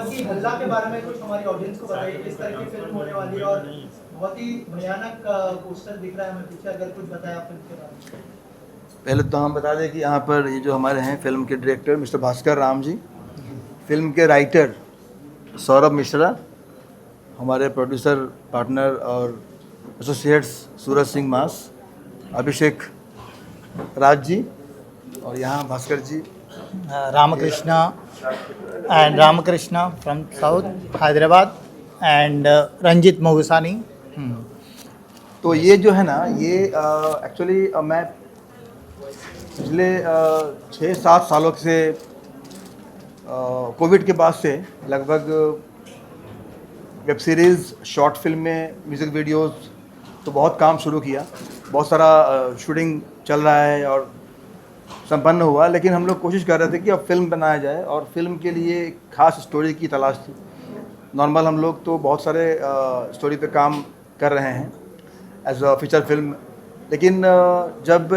बाकी हल्ला के बारे में कुछ हमारी ऑडियंस को बताइए, किस तरह की फिल्म होने वाली है, और बहुत ही भयानक पोस्टर दिख रहा है हमें पीछे, अगर कुछ बताया फिल्म के बारे में। पहले तो हम बता दें कि यहाँ पर ये जो हमारे हैं फिल्म के डायरेक्टर मिस्टर भास्कर राम जी, फिल्म के राइटर सौरभ मिश्रा, हमारे प्रोड्यूसर पार्टनर और एसोसिएट्स सूरज सिंह मास, अभिषेक राज जी, और यहाँ भास्कर जी Ramakrishna and Ramakrishna from South Hyderabad and Ranjit Mogusani. तो ये जो है ना, ये एक्चुअली मैं पिछले 6-7 सालों से कोविड के बाद से लगभग वेब सीरीज़, शॉर्ट फिल्में, म्यूज़िक वीडियोस तो बहुत काम शुरू किया, बहुत सारा शूटिंग चल रहा है और संपन्न हुआ, लेकिन हम लोग कोशिश कर रहे थे कि अब फिल्म बनाया जाए और फिल्म के लिए एक खास स्टोरी की तलाश थी। नॉर्मल हम लोग तो बहुत सारे स्टोरी पे काम कर रहे हैं एज अ फीचर फिल्म, लेकिन जब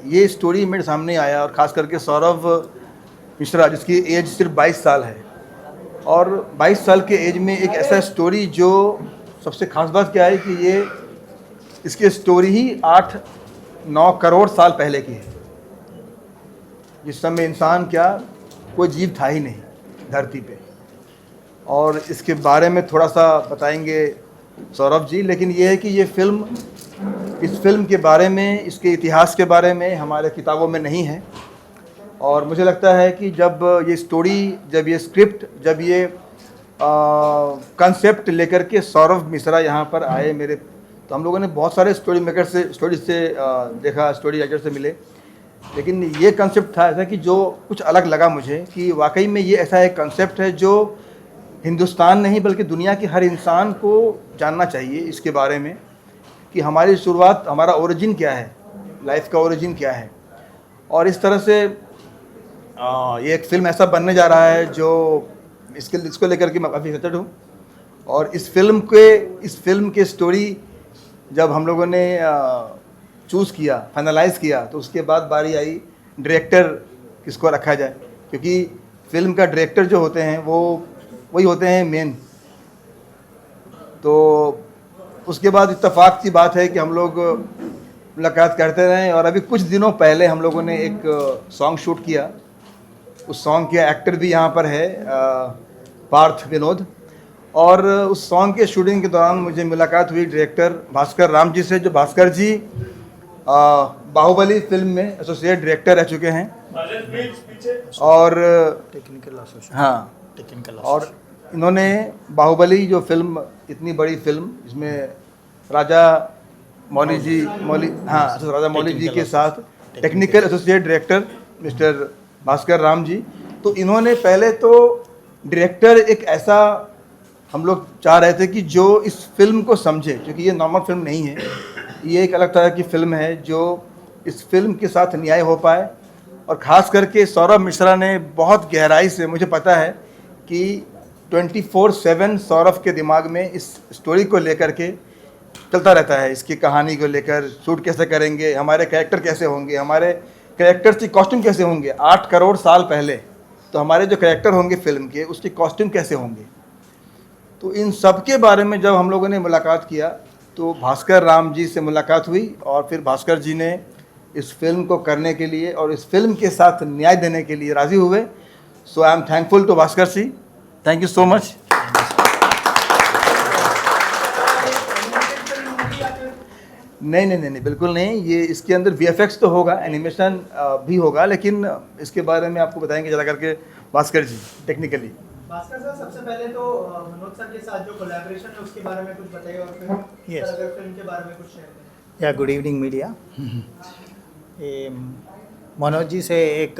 ये स्टोरी मेरे सामने आया, और ख़ास करके सौरभ मिश्रा जिसकी एज सिर्फ 22 साल है, और 22 साल के एज में एक ऐसा स्टोरी, जो सबसे ख़ास बात क्या है कि ये इसकी स्टोरी ही 8-9 करोड़ साल पहले की है, जिस समय इंसान क्या कोई जीव था ही नहीं धरती पे। और इसके बारे में थोड़ा सा बताएंगे सौरभ जी, लेकिन ये है कि ये फिल्म, इस फिल्म के बारे में, इसके इतिहास के बारे में हमारे किताबों में नहीं है, और मुझे लगता है कि जब ये स्टोरी, जब ये स्क्रिप्ट, जब ये कंसेप्ट लेकर के सौरभ मिश्रा यहाँ पर आए मेरे, तो हम लोगों ने बहुत सारे स्टोरी मेकर से, स्टोरी से देखा, स्टोरी राइटर से मिले, लेकिन ये कंसेप्ट था ऐसा कि जो कुछ अलग लगा मुझे, कि वाकई में ये ऐसा एक कंसेप्ट है जो हिंदुस्तान नहीं बल्कि दुनिया के हर इंसान को जानना चाहिए इसके बारे में, कि हमारी शुरुआत, हमारा ओरिजिन क्या है, लाइफ का ओरिजिन क्या है। और इस तरह से ये एक फ़िल्म ऐसा बनने जा रहा है जो इसको लेकर के मैं काफ़ी एक्साइटेड हूँ। और इस फिल्म के स्टोरी जब हम लोगों ने चूज़ किया, फाइनलाइज़ किया, तो उसके बाद बारी आई डायरेक्टर किसको रखा जाए, क्योंकि फिल्म का डायरेक्टर जो होते हैं वो वही होते हैं मेन। तो उसके बाद इत्तेफाक की बात है कि हम लोग मुलाकात करते रहे, और अभी कुछ दिनों पहले हम लोगों ने एक सॉन्ग शूट किया। उस सॉन्ग के एक्टर भी यहाँ पर है पार्थ विनोद, और उस सॉन्ग के शूटिंग के दौरान मुझे मुलाकात हुई डायरेक्टर भास्कर राम जी से, जो भास्कर जी बाहुबली फिल्म में एसोसिएट डायरेक्टर रह चुके हैं, और और इन्होंने बाहुबली जो फिल्म, इतनी बड़ी फिल्म, इसमें राजा मौली जी के साथ technical associate director mister Bhaskar Ram ji, तो इन्होंने पहले तो डायरेक्टर एक ऐसा हम लोग चाह रहे थे कि जो इस फिल्म को समझे, क्योंकि ये नॉर्मल फिल्म नहीं है, ये एक अलग तरह की फिल्म है, जो इस फिल्म के साथ न्याय हो पाए। और ख़ास करके सौरभ मिश्रा ने बहुत गहराई से, मुझे पता है कि 24/7 सौरभ के दिमाग में इस स्टोरी को लेकर के चलता रहता है, इसकी कहानी को लेकर, शूट कैसे करेंगे, हमारे कैरेक्टर कैसे होंगे, हमारे कैरेक्टर्स की कॉस्ट्यूम कैसे होंगे, 8 करोड़ साल पहले तो हमारे जो कैरेक्टर होंगे फिल्म के, उसके कॉस्ट्यूम कैसे होंगे। तो इन सब के बारे में जब हम लोगों ने मुलाकात किया, तो भास्कर राम जी से मुलाकात हुई, और फिर भास्कर जी ने इस फिल्म को करने के लिए और इस फिल्म के साथ न्याय देने के लिए राज़ी हुए। So I am thankful to Bhaskar ji, thank you so much. नहीं, बिल्कुल नहीं, ये इसके अंदर VFX तो होगा, एनिमेशन भी होगा, लेकिन इसके बारे में आपको बताएंगे ज़्यादा करके भास्कर जी टेक्निकली। भास्कर सर, सबसे पहले तो मनोज सर के साथ जो कोलैबोरेशन है उसके बारे में कुछ बताइए, और फिर Yes. अगर फिल्म के बारे में कुछ शेयर करें। या गुड इवनिंग मीडिया। ये मनोज जी से एक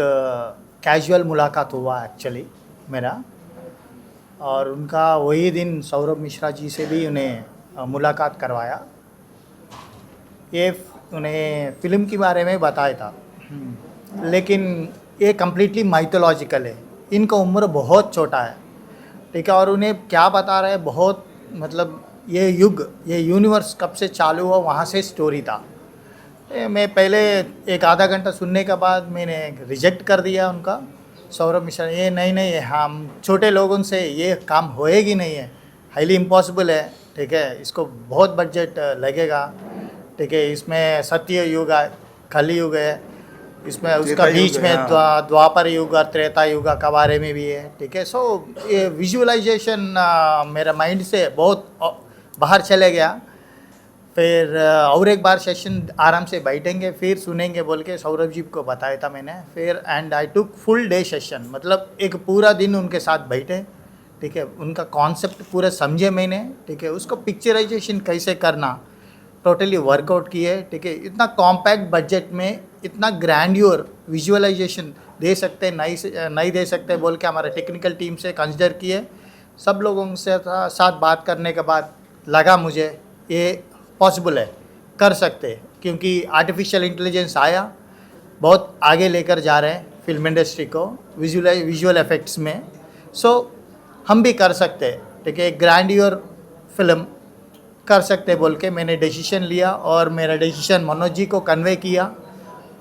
कैजुअल मुलाकात हुआ एक्चुअली मेरा, और उनका वही दिन सौरभ मिश्रा जी से भी उन्हें मुलाकात करवाया। ये उन्हें फिल्म के बारे में बताया था, लेकिन ये कम्प्लीटली माइथोलॉजिकल है, इनका उम्र बहुत छोटा है, ठीक है, और उन्हें क्या बता रहे हैं, बहुत मतलब ये यूनिवर्स कब से चालू हुआ वहाँ से स्टोरी था। मैं पहले एक आधा घंटा सुनने के बाद मैंने रिजेक्ट कर दिया उनका, सौरभ मिश्रा ये नहीं है, हम छोटे लोगों से ये काम होएगी नहीं है, हाईली इम्पॉसिबल है, ठीक है। इसको बहुत बजट लगेगा, ठीक है। इसमें सत्य युग है, कली युग है, इसमें उसका त्रेता युग बीच है, में हाँ। द्वापर युग और त्रेता युग का बारे में भी है, ठीक है। सो ये विजुअलाइजेशन मेरा माइंड से बहुत बाहर चले गया। फिर और एक बार सेशन आराम से बैठेंगे, फिर सुनेंगे बोल के सौरभ जी को बताया था मैंने। फिर and I took full day session, मतलब एक पूरा दिन उनके साथ बैठे, ठीक है। उनका कॉन्सेप्ट पूरा समझे मैंने, ठीक है। उसको पिक्चराइजेशन कैसे करना टोटली वर्कआउट किए, ठीक है। इतना कॉम्पैक्ट बजट में इतना ग्रैंड्योर विजुअलाइजेशन दे सकते नहीं दे सकते बोल के हमारे टेक्निकल टीम से कंसिडर किए। सब लोगों से साथ बात करने के बाद लगा मुझे ये पॉसिबल है, कर सकते हैं, क्योंकि आर्टिफिशियल इंटेलिजेंस आया, बहुत आगे लेकर जा रहे हैं फिल्म इंडस्ट्री को विजुअल इफेक्ट्स में। सो हम भी कर सकते हैं, ठीक है। एक ग्रैंडियर फिल्म कर सकते बोल के मैंने डिसीजन लिया, और मेरा डिसीजन मनोज जी को कन्वे किया,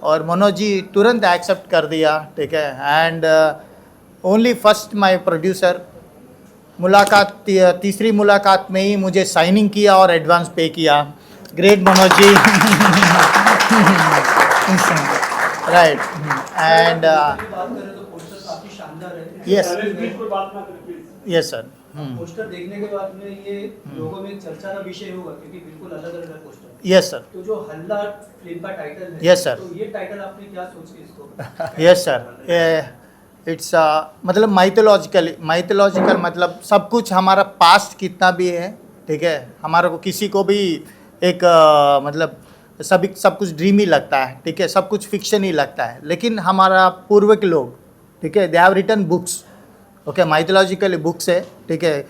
और मनोज जी तुरंत एक्सेप्ट कर दिया, ठीक है। And only first my producer मुलाकात तीसरी मुलाकात में ही मुझे साइनिंग किया और एडवांस पे किया। Great Manoj ji. Right. And बात करें तो पोस्टर काफी शानदार है। Yes yes sir. पोस्टर देखने के बाद में ये लोगों में चर्चा का विषय होगा, क्योंकि बिल्कुल अलग अलग है पोस्टर। Yes sir. तो जो हल्ला फिल्म का टाइटल है, Yes, sir. तो ये टाइटल आपने क्या सोच के इसको यस सर। इट्स मतलब माइथोलॉजिकल मतलब सब कुछ हमारा पास्ट कितना भी है, ठीक है। हमारे को किसी को भी एक मतलब सब कुछ ड्रीम ही लगता है, ठीक है। सब कुछ फिक्शन ही लगता है, लेकिन हमारा पूर्व के लोग, ठीक है, they have written books, okay, mythological books है, ठीक है।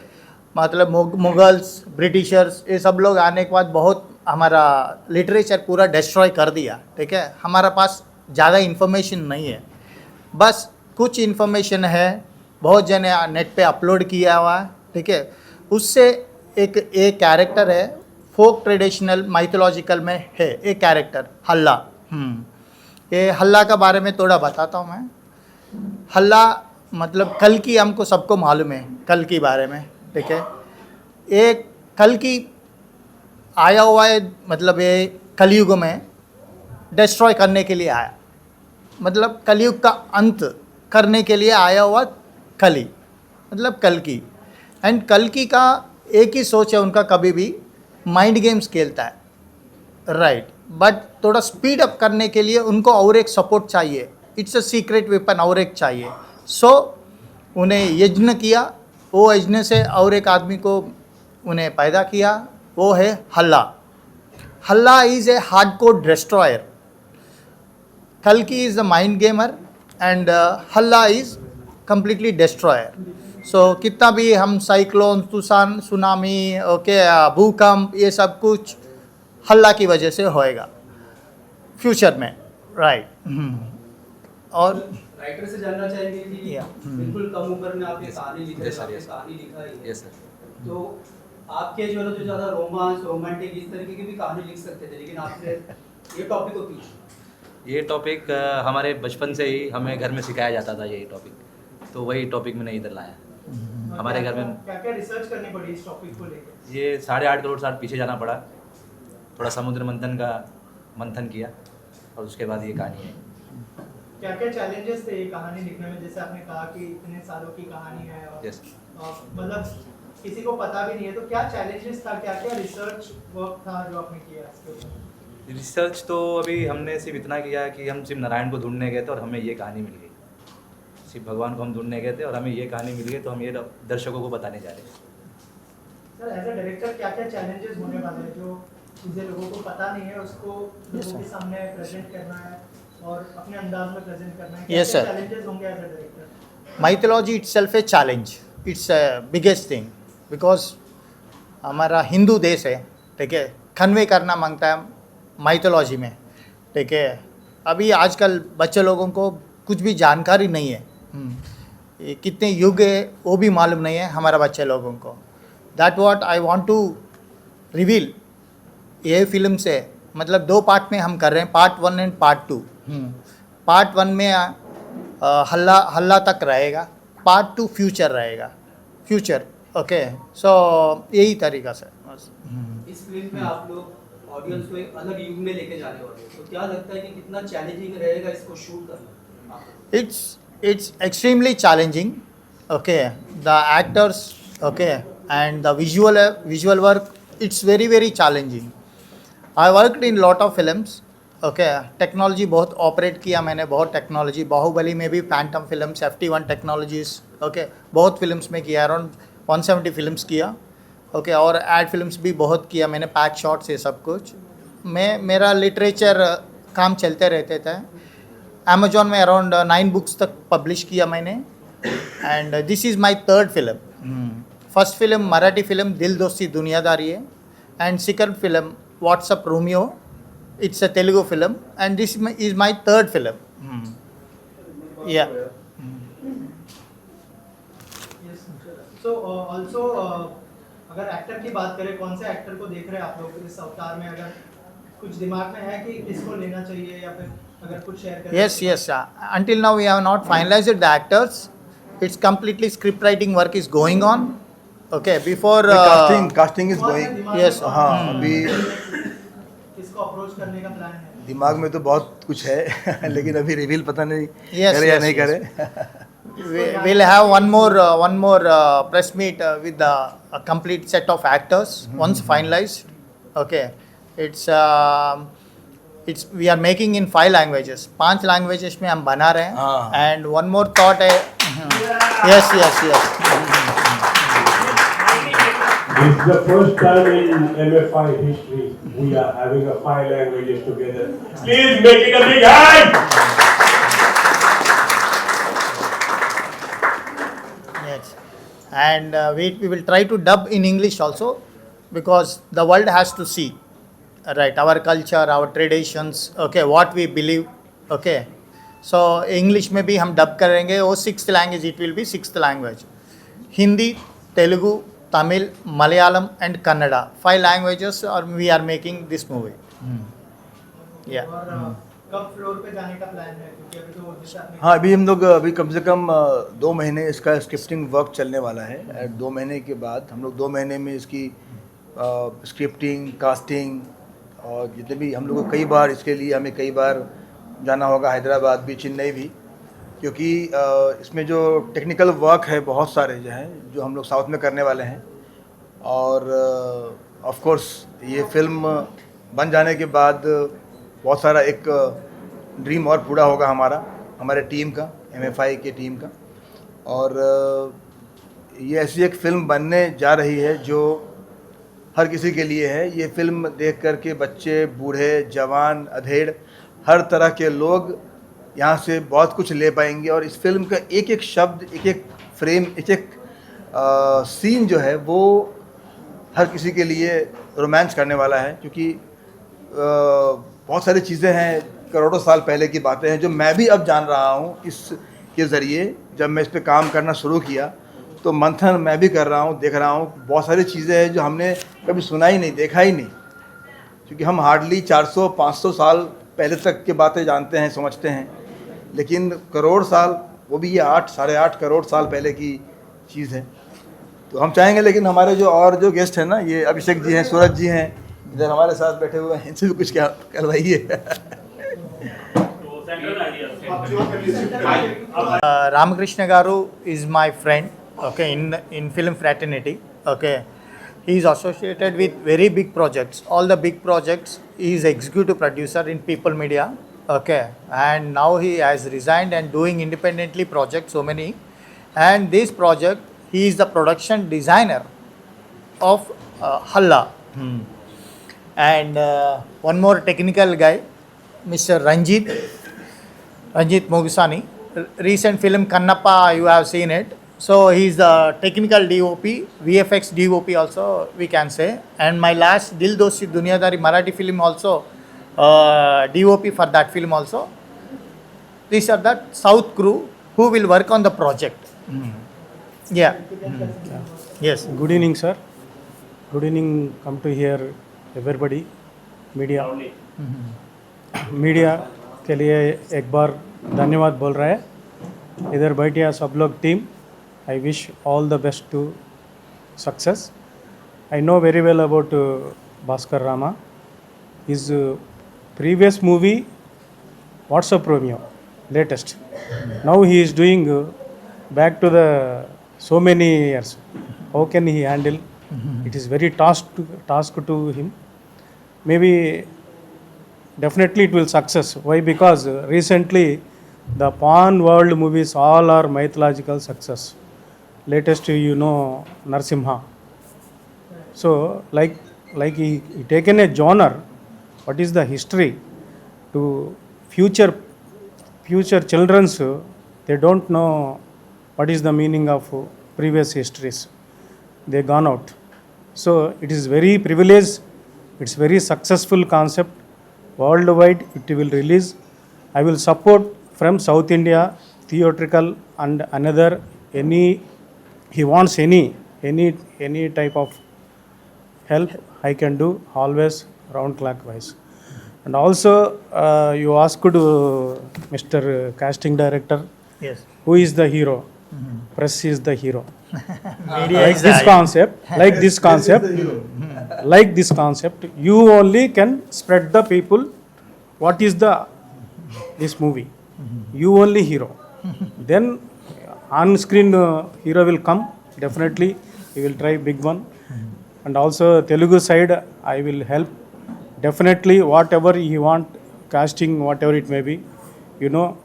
मतलब मुगल्स, ब्रिटिशर्स, ये सब लोग आने के बाद बहुत हमारा लिटरेचर पूरा डिस्ट्रॉय कर दिया, ठीक है। हमारा पास ज़्यादा इन्फॉर्मेशन नहीं है, बस कुछ इन्फॉर्मेशन है, बहुत जने नेट पे अपलोड किया हुआ है, ठीक है। उससे एक कैरेक्टर है, फोक ट्रेडिशनल माइथोलॉजिकल में है एक कैरेक्टर हल्ला। ये हल्ला का बारे में थोड़ा बताता हूँ मैं। हल्ला मतलब कल की हमको सबको मालूम है, कल की बारे में, ठीक है। एक कल की आया हुआ है, मतलब ये कलयुग में डिस्ट्रॉय करने के लिए आया, मतलब कलयुग का अंत करने के लिए आया हुआ कली, मतलब कल्कि। एंड कल्कि का एक ही सोच है उनका, कभी भी माइंड गेम्स खेलता है, राइट। बट थोड़ा स्पीड अप करने के लिए उनको और एक सपोर्ट चाहिए, इट्स अ सीक्रेट वेपन और एक चाहिए। सो उन्हें यज्ञ किया, वो यज्ञ से और एक आदमी को उन्हें पैदा किया, वो है हल्ला। हल्ला इज़ ए हार्डकोर डिस्ट्रॉयर, कल्कि is the mind gamer, and हल्ला इज़ कम्प्लीटली डिस्ट्रॉयर। सो कितना भी हम साइक्लोन, तूफान, सुनामी, ओके, भूकंप, ये सब कुछ हल्ला की वजह से होएगा फ्यूचर में, राइट। और राइटर से जानना चाहेंगे कि Yeah. बिल्कुल कम उम्र में आपने कहानी लिखी है, Yes, sir, आपने yes. कहानी लिखा है, यस सर। तो आपके जो है जो ज़्यादा रोमांस, रोमांटिक इस तरीके की भी कहानी लिख सकते थे, लेकिन आपने ये टॉपिक को क्यों? ये टॉपिक हमारे बचपन से ही हमें घर में सिखाया जाता था, यही टॉपिक, तो वही टॉपिक मैंने इधर लाया। हमारे घर में क्या क्या रिसर्च करनी पड़ी इस टॉपिक को लेकर? ये 8.5 करोड़ साल पीछे जाना पड़ा, थोड़ा समुद्र मंथन का मंथन किया, और उसके बाद ये कहानी है। क्या क्या चैलेंजेस थे ये कहानी लिखने में? जैसे आपने कहा कि इतने सालों की कहानी है और यस। मतलब किसी को पता भी नहीं है, तो क्या चैलेंजेस था, क्या क्या रिसर्च वर्क था जो आपने किया इसके ऊपर? रिसर्च तो अभी हमने सिर्फ इतना किया कि हम सिर्फ नारायण को ढूंढने गए थे और हमें ये कहानी मिल गई। सिर्फ भगवान को हम ढूंढने गए थे और हमें ये कहानी मिल गई, तो हम ये दर्शकों को बताने जा रहे हैं। सर एज अ डायरेक्टर क्या क्या चैलेंजेस होने वाले हैं जो चीज़ें लोगों को पता नहीं है, उसको लोगों के सामने प्रेजेंट करना है और अपने अंदाज में प्रेजेंट करना है? Yes, sir. चैलेंजेस होंगे as a director? Mythology itself a challenge, it's biggest thing, because हमारा हिंदू देश है, ठीक है, कन्वे करना मांगता है माइथोलॉजी में, ठीक है। अभी आजकल बच्चे लोगों को कुछ भी जानकारी नहीं है, ये कितने युग है वो भी मालूम नहीं है हमारा बच्चे लोगों को। That what I want to reveal ये फिल्म से, मतलब 2 पार्ट में हम कर रहे हैं, पार्ट 1 एंड पार्ट 2। पार्ट 1 में हल्ला हल्ला तक रहेगा, पार्ट 2 फ्यूचर रहेगा, फ्यूचर। ओके, सो यही तरीका से बस। इस फिल्म में आप लोग ऑडियंस को एक अलग युग में लेके जा रहे हो, तो क्या लगता है कि कितना चैलेंजिंग रहेगा इसको शूट करना? It's extremely challenging. Okay, the actors, okay, and the visual work, it's very challenging. I worked in lot of films. Okay, technology बहुत ऑपरेट किया मैंने, बहुत टेक्नोलॉजी, बाहुबली में भी Phantom films, FT1 technologies, okay, बहुत फिल्म्स में किया, अराउंड 170 फिल्म्स किया। ओके, और एड फिल्म्स भी बहुत किया मैंने, पैक शॉट्स, ये सब कुछ। मेरा लिटरेचर काम चलते रहते थे। अमेजोन में अराउंड 9 बुक्स तक पब्लिश किया मैंने, and this is my third film. First film Marathi film Dil Dosti Duniyadari है, and second film WhatsApp Romeo, it's a Telugu film, and this is my third film. Yeah. Yes. So also अगर actor की बात करें, कौन से एक्टर को देख रहे हैं आप लोग इस अवतार में? अगर कुछ दिमाग में है कि किसको लेना चाहिए, या फिर अगर कुछ शेयर करें? Yes. Until now we have not finalized the actors. It's completely script writing work is going on. Okay, before casting is going. Yes. हाँ, अभी किसको अप्रोच करने का प्लान है? दिमाग में तो बहुत कुछ है लेकिन अभी रिवील पता नहीं Yes, करे या yes, नहीं yes. करे। we'll have one more press meet with the a complete set of actors once finalized. Okay, it's we are making in 5 languages, 5 languages में हम बना रहे हैं। हाँ। And one more thought है, yes. This is the first time in MFI history we are having a 5 languages together. Please make it a big hand! Yes, and we will try to dub in English also, because the world has to see, right, our culture, our traditions, okay, what we believe, okay. So English में भी हम dub करेंगे, वो 6th language, it will be 6th language. Hindi, Telugu, Tamil, Malayalam and Kannada, 5 languages, or we are making this movie. Yeah. और कब floor पे जाने का प्लान है? क्योंकि अभी तो जैसे आपने हाँ, अभी हम लोग अभी कम से कम 2 महीने इसका स्क्रिप्टिंग वर्क चलने वाला है। 2 महीने के बाद हम लोग 2 महीने में इसकी स्क्रिप्टिंग, कास्टिंग, और जितने भी हम लोग को कई बार इसके लिए हमें कई बार जाना होगा, हैदराबाद भी, चेन्नई भी, क्योंकि इसमें जो टेक्निकल वर्क है बहुत सारे जो हैं जो हम लोग साउथ में करने वाले हैं। और ऑफ कोर्स ये फिल्म बन जाने के बाद बहुत सारा एक ड्रीम और पूरा होगा हमारे टीम का, MFI के टीम का। और ये ऐसी एक फ़िल्म बनने जा रही है जो हर किसी के लिए है। ये फ़िल्म देख कर के बच्चे, बूढ़े, जवान, अधेड़, हर तरह के लोग यहाँ से बहुत कुछ ले पाएंगे। और इस फिल्म का एक एक शब्द, एक एक फ्रेम, एक एक सीन जो है वो हर किसी के लिए रोमांच करने वाला है, क्योंकि बहुत सारी चीज़ें हैं, करोड़ों साल पहले की बातें हैं जो मैं भी अब जान रहा हूँ इसके ज़रिए। जब मैं इस पर काम करना शुरू किया तो मंथन मैं भी कर रहा हूँ, देख रहा हूँ, बहुत सारी चीज़ें हैं जो हमने कभी सुना ही नहीं, देखा ही नहीं, क्योंकि हम हार्डली 400-500 साल पहले तक की बातें जानते हैं, समझते हैं, लेकिन करोड़ साल, वो भी ये 8-8.5 करोड़ साल पहले की चीज़ है। तो हम चाहेंगे, लेकिन हमारे जो और जो गेस्ट हैं ना, ये अभिषेक जी हैं, सूरज जी हैं, इधर हमारे साथ बैठे हुए हैं, इनसे भी कुछ क्या करवाइए। Ramakrishna Garu is my friend, okay, in film fraternity, okay. He is associated with very big projects, all the big projects. He is executive producer in People Media, okay, and now he has resigned and doing independently projects, so many. And this project, he is the production designer of Halla. And one more technical guy, Mr. Ranjit Mogisani. Recent film Kannappa, you have seen it. So he is the technical DOP, VFX DOP also we can say. And my last Dil Dosti Dunyadari Marathi film also, DOP for that film also. These are the South crew who will work on the project. Yeah. Yes. Good evening, sir. Good evening. Come to here, everybody. Media media के लिए एक बार धन्यवाद बोल रहा है। Either Baitia Sublog team, I wish all the best to success. I know very well about Bhaskar Rama. His previous movie, What's Up Romeo, latest. Now he is doing back to the so many years. How can he handle? It is very task to him. Maybe definitely it will success. Why? Because recently the Pan world movies all are mythological success. Latest you know Narsimha. So like he taken a genre. What is the history to future children's? They don't know what is the meaning of previous histories. They gone out. So it is very privileged. It's very successful concept. Worldwide it will release. I will support from South India theatrical and another any he wants any type of help I can do always round clockwise. And also you asked Mr. Casting Director Yes. who is the hero. Press is the hero. Media Like is this the- concept, you only can spread the people what is this movie. You only hero. Then on screen hero will come. Definitely he will try big one. And also Telugu side I will help. Definitely whatever he want, casting whatever it may be. You know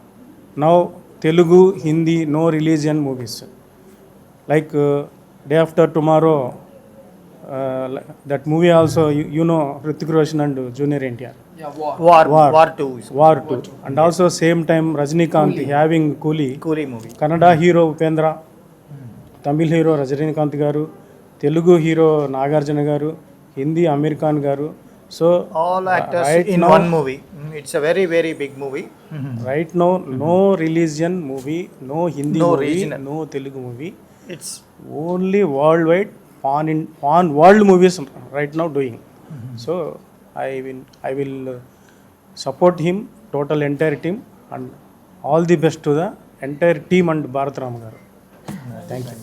now Telugu, Hindi, no religion movies. Like day after tomorrow, that movie also you know Hrithik Roshan and Junior NTR. War 2. War 2. And also same time Rajinikanth having Coolie. Coolie movie. Kannada hero Upendra, Tamil hero Rajinikanth garu, Telugu hero Nagarjuna garu, Hindi Amir Khan garu. So All actors right in now- one movie. It's a very, very big movie. Right now, no religion movie, no Hindi No movie, regional. no Telugu movie. It's Only worldwide pan world movies right now doing. So I will support him, total entire team, and all the best to the entire team and Bharat Ram garu. Thank you.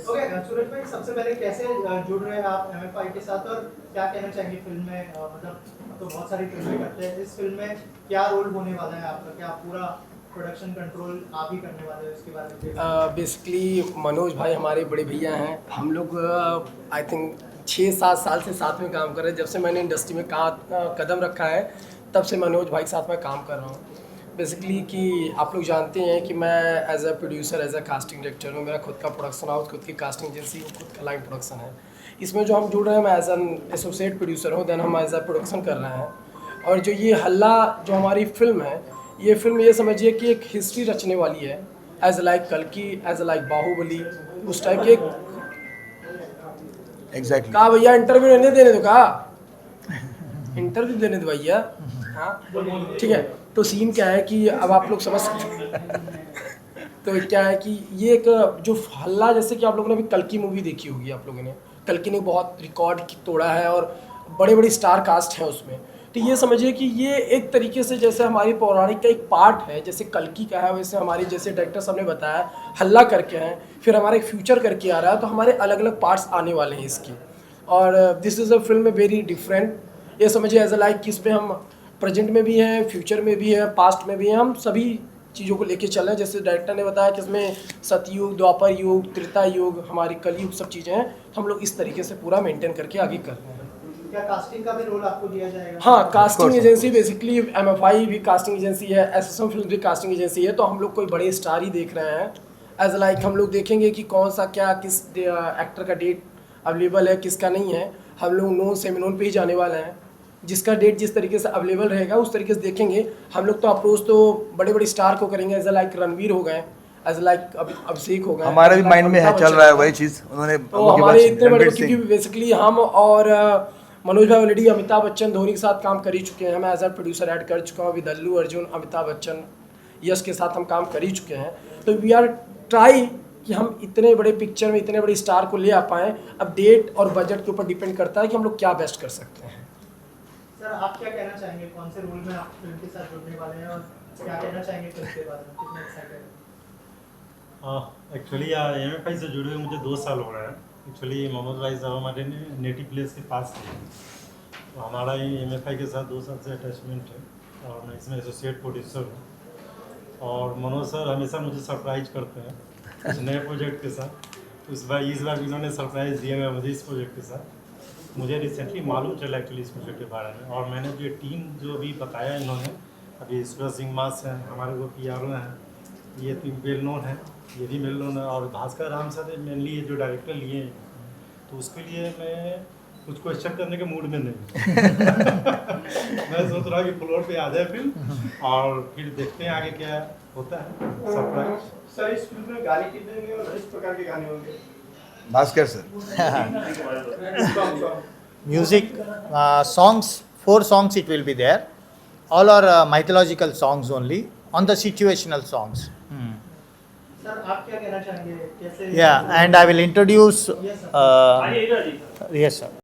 Okay Suraj भाई सबसे पहले कैसे जुड़ रहे हैं आप MFI के साथ और क्या कहना चाहेंगे फिल्म में मतलब तो बहुत सारी फिल्में करते हैं इस फिल्म में क्या रोल होने वाला है आपका क्या पूरा प्रोडक्शन कंट्रोल आप ही करने वाले हो इसके बारे में बेसिकली मनोज भाई हमारे बड़े भैया हैं हम लोग आई थिंक 6-7 साल से साथ में काम कर रहे हैं जब से मैंने इंडस्ट्री में कदम रखा है तब से मनोज भाई के साथ मैं काम कर रहा हूँ बेसिकली कि आप लोग जानते हैं कि मैं as a producer as a casting director हूँ मेरा खुद का प्रोडक्शन हाउस खुद की कास्टिंग एजेंसी खुद का लाइन प्रोडक्शन है इसमें जो हम जुड़ रहे हैं मैं एज एन एसोसिएट प्रोड्यूसर हूँ देन हम एज अ प्रोडक्शन कर रहे हैं और जो ये हल्ला जो हमारी फिल्म है ये फिल्म ये समझिए कि एक हिस्ट्री रचने वाली है एज लाइक कल्कि एज लाइक बाहुबली उस टाइप के एग्जैक्टली कहा भैया इंटरव्यू नहीं देने दो कहा इंटरव्यू देने दो भैया हाँ ठीक है तो सीन क्या है कि अब आप लोग समझ सकते तो क्या है कि ये एक जो हल्ला जैसे कि आप लोगों ने अभी कल्कि मूवी देखी होगी आप लोगों ने कल्कि ने बहुत रिकॉर्ड तोड़ा है और बड़े बड़े स्टार कास्ट हैं उसमें तो ये समझिए कि ये एक तरीके से जैसे हमारी पौराणिक का एक पार्ट है जैसे कल्कि का है वैसे हमारे जैसे डायरेक्टर साहब ने बताया हल्ला करके हैं फिर हमारा एक फ्यूचर करके आ रहा है तो हमारे अलग अलग पार्ट्स आने वाले हैं इसके और this is a film very different ये समझिए एज अ लाइक कि इसमें हम प्रेजेंट में भी हैं फ्यूचर में भी है पास्ट में भी हैं हम सभी चीज़ों को लेके चल रहे हैं जैसे डायरेक्टर ने बताया कि इसमें सतयुग द्वापर युग त्रेता युग हमारी कलयुग सब चीज़ें हैं हम लोग इस तरीके से पूरा मेंटेन करके आगे कर रहे हैं क्या कास्टिंग का भी रोल आपको दिया जाएगा हाँ कास्टिंग एजेंसी बेसिकली MFI भी कास्टिंग एजेंसी है SSM फिल्म भी कास्टिंग एजेंसी है तो हम लोग कोई बड़े स्टार ही देख रहे हैं एज लाइक हम लोग देखेंगे कि कौन सा क्या किस एक्टर का डेट अवेलेबल है किसका नहीं है हम लोग नोन सेमी नोन पे ही जाने वाले हैं जिसका डेट जिस तरीके से अवेलेबल रहेगा उस तरीके से देखेंगे हम लोग तो अप्रोच तो बड़े बड़े स्टार को करेंगे एज लाइक रणवीर हो गए एज लाइक अभिषेक हो गए हमारे भी माइंड में है चल रहा है वही चीज़ उन्होंने तो हमारे इतने बड़े क्योंकि बेसिकली हम और मनोज भाई ऑलरेडी अमिताभ बच्चन धोनी के साथ काम कर ही चुके हैं मैं एज अ प्रोड्यूसर ऐड कर चुका हूँ विद अल्लू अर्जुन अमिताभ बच्चन यश के साथ हम काम कर ही चुके हैं तो वी आर ट्राई कि हम इतने बड़े पिक्चर में इतने बड़े स्टार को ले आ पाएँ अब डेट और बजट के ऊपर डिपेंड करता है कि हम लोग क्या बेस्ट कर सकते हैं सर आप क्या कहना चाहेंगे कौन से रोल में आप फिल्म के साथ जुड़ने वाले हैं और क्या कहना चाहेंगे फिल्म के बारे में, कितने एक्साइटेड हैं? एक्चुअली MFI से जुड़े हुए मुझे 2 साल हो रहे हैं। एक्चुअली मोहम्मद भाई साहब हमारे नेटिव प्लेस के पास थे, तो हमारा ही MFI के साथ 2 साल से अटैचमेंट है और मैं इसमें एसोसिएट प्रोड्यूसर हूँ। और मनोज सर हमेशा मुझे सरप्राइज करते हैं कुछ नए प्रोजेक्ट के साथ। तो इस बार इन्होंने सरप्राइज़ दिया है मुझे इस प्रोजेक्ट के साथ। मुझे रिसेंटली मालूम चला एक्चुअली इस प्रोजेक्ट के बारे में, और मैंने जो टीम जो अभी बताया इन्होंने, अभी सूरज सिंह मास हैं, हमारे वो PRO हैं, ये टीम वेल नोन है, ये भी वेल नोन है, और भास्कर राम सर मेनली ये जो डायरेक्टर लिए हैं, तो उसके लिए मैं कुछ क्वेश्चन करने के मूड में नहीं मैं सोच रहा हूँ कि फ्लोर पे आ जाए फिल्म और फिर देखते हैं आगे क्या होता है। सरप्राइज सर इस फिल्म में गाने कितने होंगे और किस प्रकार के गाने होंगे? Bhaskar sir Music, songs, 4 songs it will be there. All are mythological songs only, on the situational songs. Sir आप क्या कहना चाहेंगे, कैसे? Yeah, and I will introduce. Yes, sir. Yes, sir.